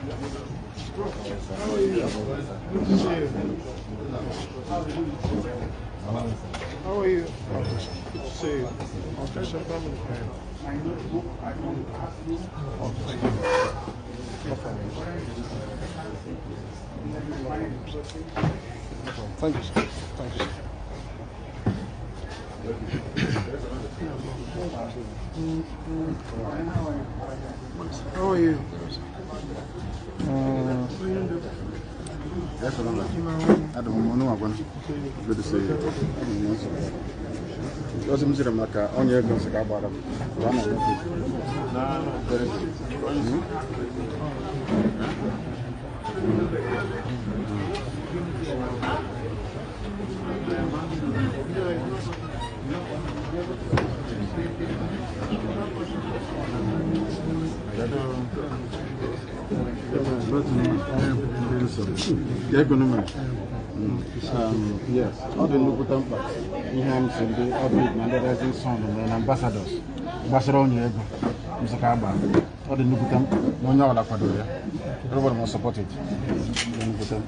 How are you? Good to see you. How are you? Good to see you. I'll take some family time. Thank you, sir. Thank you, sir. How are you? That's what I'm like. I don't know. Good to see you. What's the music like? On your guns, I bought them. Yes, all the local temples, all the mandarin son and ambassadors, Ambassador on your Mr. Kaba, all the local temples, no, no, la Padoya, everyone was supported. Good morning, sir.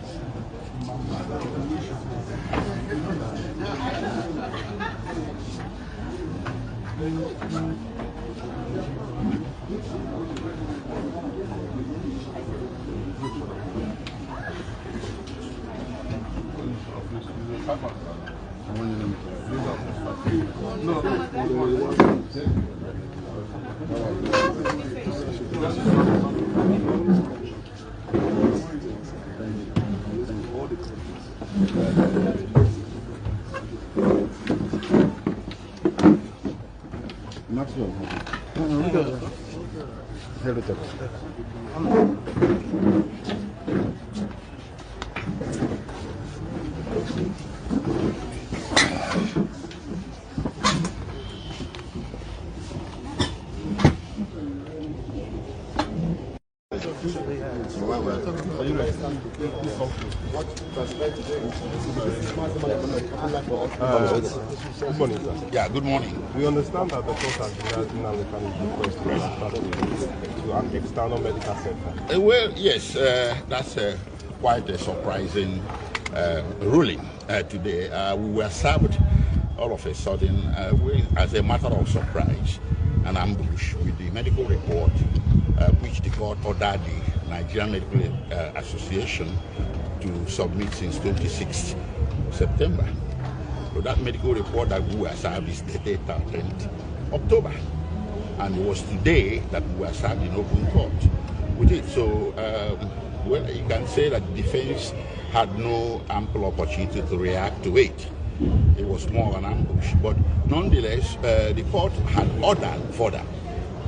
Yeah, good morning. We understand that the court has denied Nnamdi Kanu's request to an external medical center. Well, yes, that's quite a surprising ruling today. We were served all of a sudden, as a matter of surprise, an ambush with the medical report which the court ordered the Nigerian Medical Association to submit since 26th September. So that medical report that we were served is dated 10th October. And it was today that we were served in open court with it. So, well, you can say that the defense had no ample opportunity to react to it. It was more an ambush. But nonetheless, the court had ordered further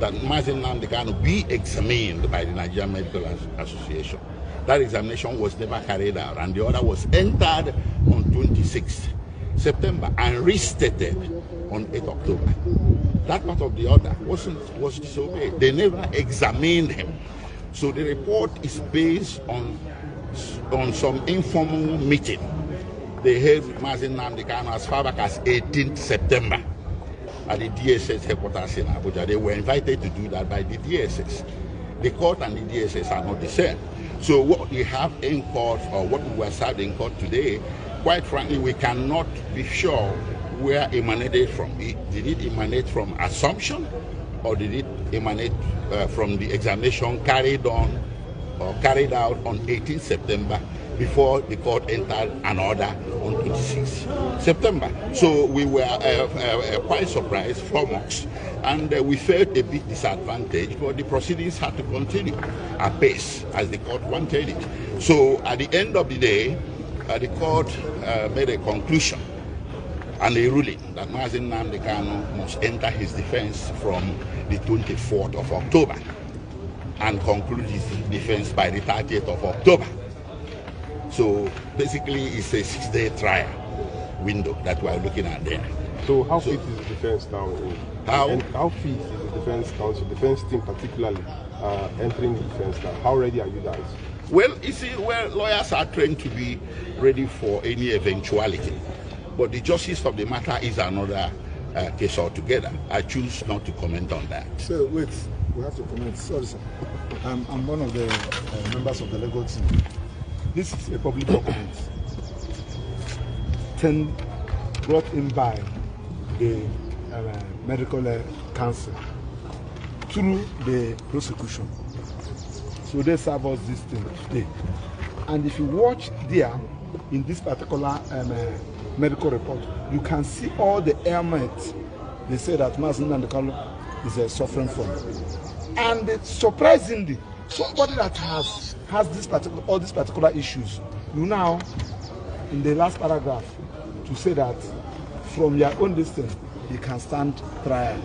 that Mazi Nnamdi Kanu be examined by the Nigerian Medical Association. That examination was never carried out, and the order was entered on 26th September and restated on 8th October. That part of the order was disobeyed. They never examined him. So the report is based on some informal meeting they held with Mazi Nnamdi Kanu as far back as 18th September at the DSS headquarters in Abuja. They were invited to do that by the DSS. The court and the DSS are not the same. So what we have in court, or what we were served in court today, quite frankly, we cannot be sure where it emanated from. Did it emanate from assumption, or did it emanate from the examination carried out on 18th September before the court entered an order on 26th September. So we were quite surprised, flummoxed, and we felt a bit disadvantaged, but the proceedings had to continue apace as the court wanted it. So at the end of the day, the court made a conclusion and a ruling that Mazi Nnamdi Kanu must enter his defense from the 24th of October and conclude his defense by the 30th of October. So basically, it's a 6-day trial window that we are looking at there. So how fit is the defense now? How fit is the defense counsel, defense team particularly, entering the defense now? How ready are you guys? Well, you see, lawyers are trained to be ready for any eventuality. But the justice of the matter is another case altogether. I choose not to comment on that. So with We have to comment. Sorry, sir. I'm one of the members of the legal team. This is a public document brought in by the medical council through the prosecution. So they serve us this thing today. And if you watch there, in this particular medical report, you can see all the ailments they say that Mazi Nnamdi Kanu is suffering from. And surprisingly, somebody that has all these particular issues, you now, in the last paragraph, to say that from your own distance, you can stand trial.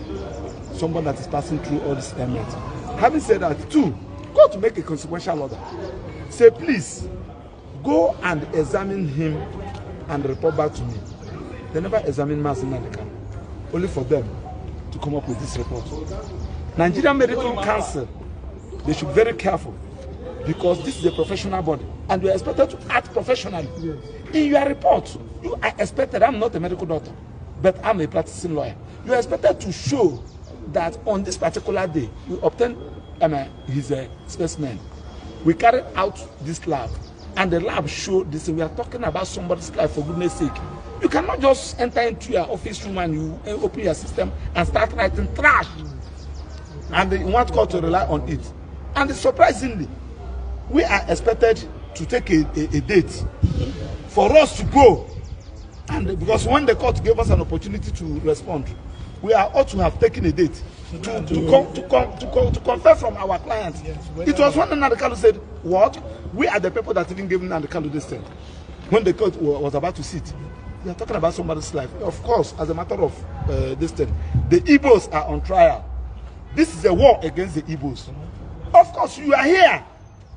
Someone that is passing through all these ailments. Having said that, too, go to make a consequential order. Say, please, go and examine him and report back to me. They never examine Mazi Nnamdi Kanu, only for them to come up with this report. Nigerian Medical Council, they should be very careful, because this is a professional body and you are expected to act professionally. Yes. In your report, you are expected, I'm not a medical doctor, but I'm a practicing lawyer. You are expected to show that on this particular day, you obtain his specimen. We carried out this lab, and the lab showed this. We are talking about somebody's life, for goodness sake. You cannot just enter into your office room and you open your system and start writing trash. And you want court to rely on it. And surprisingly, we are expected to take a date for us to go. And because when the court gave us an opportunity to respond, we are ought to have taken a date to confer from our clients. Yes, it was when Nnamdi Kanu said, what? We are the people that even gave Nnamdi Kanu this thing. When the court was about to sit, we are talking about somebody's life. Of course, as a matter of this thing, the Igbos are on trial. This is a war against the Igbos. Of course, you are here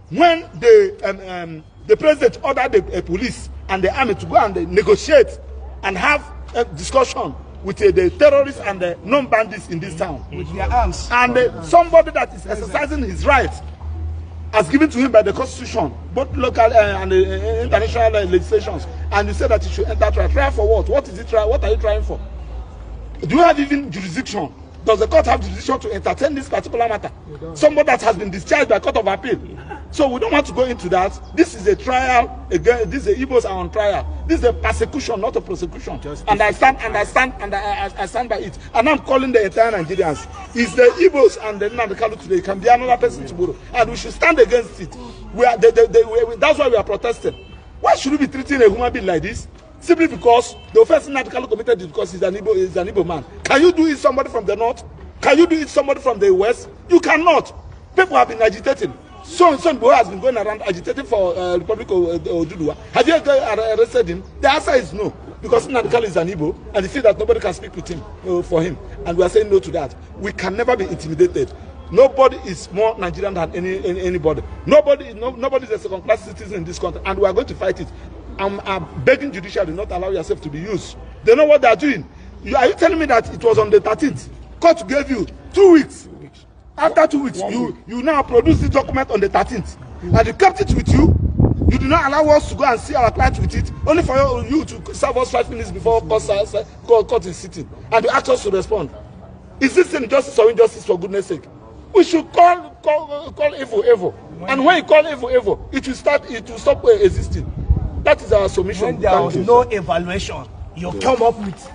when the president ordered the police and the army to go and negotiate and have a discussion with the terrorists and the non-bandits in this town. With their arms. And somebody that is exercising his rights as given to him by the constitution, both local and international legislations, and you say that he should enter trial. Trial for what? What is it? What are you trying for? Do you have even jurisdiction? Does the court have jurisdiction to entertain this particular matter? Somebody that has been discharged by court of appeal. So we don't want to go into that. This is a trial again. This is the Igbos are on trial. This is a persecution, not a prosecution. And I stand by it. And I'm calling the entire Nigerians. It's the Igbos and the Nnamdi Kanu today. It can be another person tomorrow, and we should stand against it. That's why we are protesting. Why should we be treating a human being like this? Simply because the offense Nnamdi Kanu committed is because he's an Igbo man. Can you do it somebody from the north? Can you do it somebody from the west? You cannot. People have been agitating. Son Boy has been going around agitating for Republic of Oduduwa. Have you arrested him? The answer is no. Because Nnamdi Kanu is an Igbo and he feels that nobody can speak with him for him. And we are saying no to that. We can never be intimidated. Nobody is more Nigerian than anybody. Nobody is a second-class citizen in this country, and we are going to fight it. I'm begging judiciary not allow yourself to be used. They know what they are doing. Are you telling me that it was on the 13th? Court gave you 2 weeks. After 2 weeks, you now produce the document on the 13th, and you kept it with you. You do not allow us to go and see our client with it, only for you to serve us 5 minutes before court is sitting, and you ask us to respond. Is this injustice or injustice, for goodness sake? We should call evil, and when you call evil, it will stop existing. That is our submission. When there was no evaluation, you come up with